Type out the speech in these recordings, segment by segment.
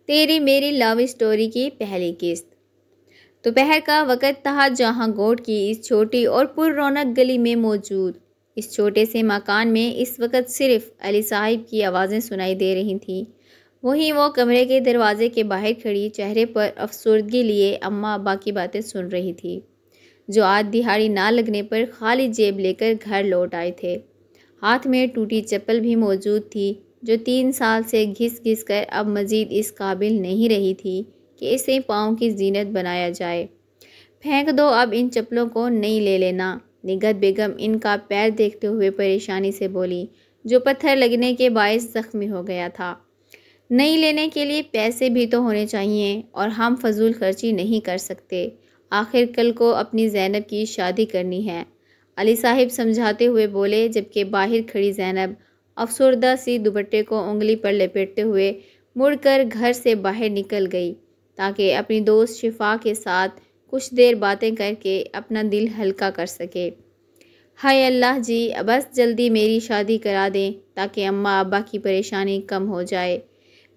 تیری میری love story کی پہلی قسط۔ دوپہر کا وقت تھا جہاں گوٹ کی اس چھوٹی اور پر رونق گلی میں موجود اس چھوٹے سے مکان میں اس وقت صرف علی صاحب کی آوازیں سنائی دے رہی تھیں۔ وہیں وہ کمرے کے دروازے کے باہر کھڑی چہرے پر افسردگی لیے اماں ابا کی باتیں سن رہی تھی، جو آج دہاڑی نہ لگنے پر خالی جیب لے کر گھر لوٹ آئے تھے۔ ہاتھ میں ٹوٹی چپل بھی موجود تھی، جو 3 سال سے گھس گھس کر اب مزید اس قابل نہیں رہی تھی کہ اسے پاؤں کی زینت بنایا جائے۔ پھینک دو اب ان چپلوں کو، نہیں لے لینا۔ نگہت بیگم ان کا پیر دیکھتے ہوئے پریشانی سے بولی، جو پتھر لگنے کے باعث زخمی ہو گیا تھا۔ نہیں لینے کے لیے پیسے بھی تو ہونے چاہیے، اور ہم فضول خرچی نہیں کر سکتے۔ آخر کل کو اپنی زینب کی شادی کرنی ہے، علی صاحب سمجھاتے ہوئے بولے، جبکہ باہر کھڑی زینب افسردہ سی دوپٹے کو انگلی پر لپیٹتے ہوئے مڑ کر گھر سے باہر نکل گئی تاکہ اپنی دوست شفا کے ساتھ کچھ دیر باتیں کر کے اپنا دل ہلکا کر سکے۔ ہائے اللہ جی، بس جلدی میری شادی کرا دیں تاکہ اماں ابا کی پریشانی کم ہو جائے۔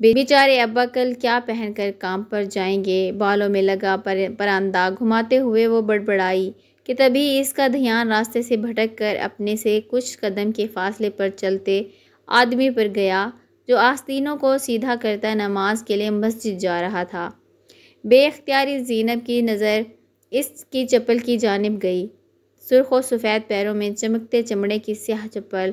بیچارے ابا کل کیا پہن کر کام پر جائیں گے؟ بالوں میں لگا پراندہ گھماتے ہوئے وہ بڑبڑائی کہ تبھی اس کا دھیان راستے سے بھٹک کر اپنے سے کچھ قدم کے فاصلے پر چلتے آدمی پر گیا، جو آستینوں کو سیدھا کرتا نماز کے لیے مسجد جا رہا تھا۔ بے اختیاری زینب کی نظر اس کی چپل کی جانب گئی۔ سرخ و سفید پیروں میں چمکتے چمڑے کی سیاہ چپل۔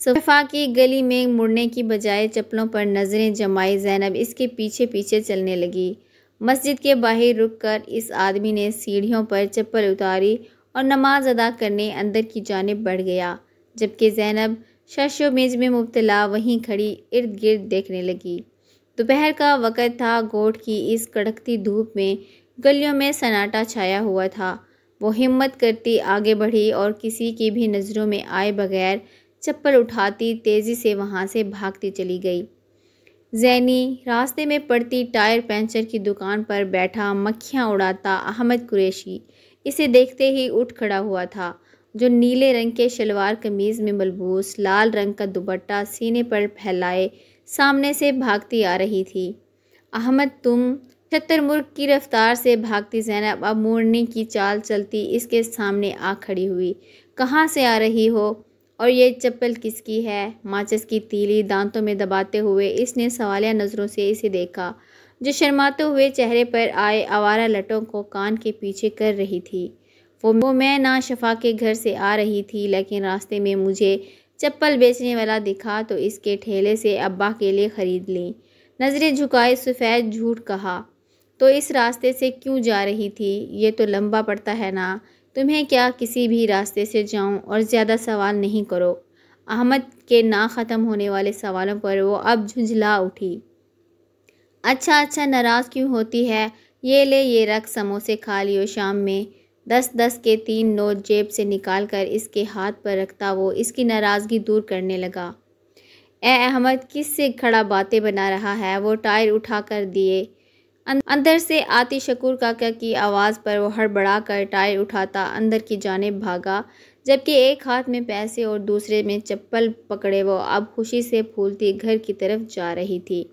صفا کی گلی میں مڑنے کی بجائے چپلوں پر نظریں جمائی زینب اس کے پیچھے پیچھے چلنے لگی۔ مسجد کے باہر رک کر اس آدمی نے سیڑھیوں پر چپل اتاری اور نماز ادا کرنے اندر کی جانب بڑھ گیا، جبکہ زینب شش و میج میں مبتلا وہیں کھڑی ارد گرد دیکھنے لگی۔ دوپہر کا وقت تھا، گوٹ کی اس کڑکتی دھوپ میں گلیوں میں سناٹا چھایا ہوا تھا۔ وہ ہمت کرتی آگے بڑھی اور کسی کی بھی نظروں میں آئے بغیر چپل اٹھاتی تیزی سے وہاں سے بھاگتی چلی گئی۔ زینی راستے میں پڑتی ٹائر پنچر کی دکان پر بیٹھا مکھیاں اڑاتا احمد قریشی اسے دیکھتے ہی اٹھ کھڑا ہوا تھا، جو نیلے رنگ کے شلوار قمیض میں ملبوس لال رنگ کا دوپٹہ سینے پر پھیلائے سامنے سے بھاگتی آ رہی تھی۔ احمد، تم؟ شتر مرغ کی رفتار سے بھاگتی زینب اب موڑنے کی چال چلتی اس کے سامنے آ کھڑی ہوئی۔ کہاں سے آ رہی ہو؟ اور یہ چپل کس کی ہے؟ ماچس کی تیلی دانتوں میں دباتے ہوئے اس نے سوالیہ نظروں سے اسے دیکھا، جو شرماتے ہوئے چہرے پر آئے آوارہ لٹوں کو کان کے پیچھے کر رہی تھی۔ وہ میں نہ شفا کے گھر سے آ رہی تھی، لیکن راستے میں مجھے چپل بیچنے والا دکھا تو اس کے ٹھیلے سے ابا کے لیے خرید لی۔ نظریں جھکائے سفید جھوٹ کہا، تو اس راستے سے کیوں جا رہی تھی؟ یہ تو لمبا پڑتا ہے نا، تمہیں کیا کسی بھی راستے سے جاؤں؟ اور زیادہ سوال نہیں کرو۔ احمد کے نہ ختم ہونے والے سوالوں پر وہ اب جھنجھلا اٹھی۔ اچھا ناراض کیوں ہوتی ہے؟ یہ لے، یہ رکھ، سموسے کھا لیو شام میں۔ 10 کے 3 نوٹ جیب سے نکال کر اس کے ہاتھ پر رکھتا وہ اس کی ناراضگی دور کرنے لگا۔ اے احمد، کس سے کھڑا باتیں بنا رہا ہے؟ وہ ٹائر اٹھا کر دیے۔ اندر سے آتی شکور کاکا کی آواز پر وہ ہڑبڑا کر ٹائر اٹھاتا اندر کی جانب بھاگا، جبکہ ایک ہاتھ میں پیسے اور دوسرے میں چپل پکڑے وہ اب خوشی سے پھولتی گھر کی طرف جا رہی تھی۔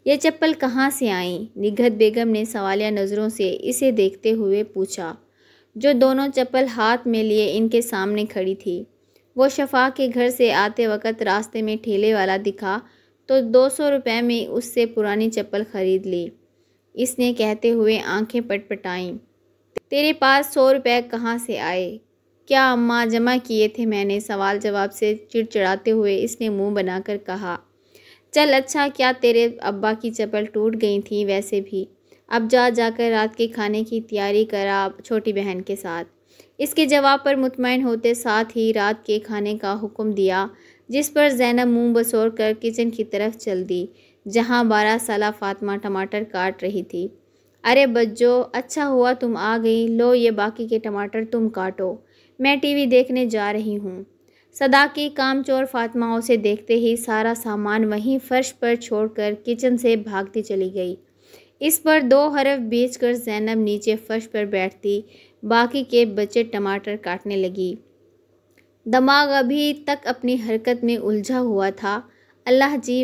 یہ چپل کہاں سے آئیں؟ نگہت بیگم نے سوالیہ نظروں سے اسے دیکھتے ہوئے پوچھا، جو دونوں چپل ہاتھ میں لیے ان کے سامنے کھڑی تھی۔ وہ شفا کے گھر سے آتے وقت راستے میں ٹھیلے والا دکھا تو 200 روپے میں اس سے پرانی چپل خرید لی، اس نے کہتے ہوئے آنکھیں پٹ پٹائیں۔ تیرے پاس 100 روپے کہاں سے آئے؟ کیا اماں جمع کیے تھے میں نے؟ سوال جواب سے چڑچڑاتے ہوئے اس نے منہ بنا کر کہا۔ چل اچھا، کیا تیرے ابا کی چپل ٹوٹ گئی تھی؟ ویسے بھی اب جا کر رات کے کھانے کی تیاری کرا چھوٹی بہن کے ساتھ۔ اس کے جواب پر مطمئن ہوتے ساتھ ہی رات کے کھانے کا حکم دیا، جس پر زینب منہ بسور کر کچن کی طرف چل دی، جہاں 12 سالہ فاطمہ ٹماٹر کاٹ رہی تھی۔ ارے بجو، اچھا ہوا تم آ گئی، لو یہ باقی کے ٹماٹر تم کاٹو، میں ٹی وی دیکھنے جا رہی ہوں۔ صدا کی کام چور فاطمہ اسے دیکھتے ہی سارا سامان وہیں فرش پر چھوڑ کر کچن سے بھاگتی چلی گئی۔ اس پر 2 حرف بیچ کر زینب نیچے فرش پر بیٹھتی باقی کے بچے ٹماٹر کاٹنے لگی۔ دماغ ابھی تک اپنی حرکت میں الجھا ہوا تھا۔ اللہ جی،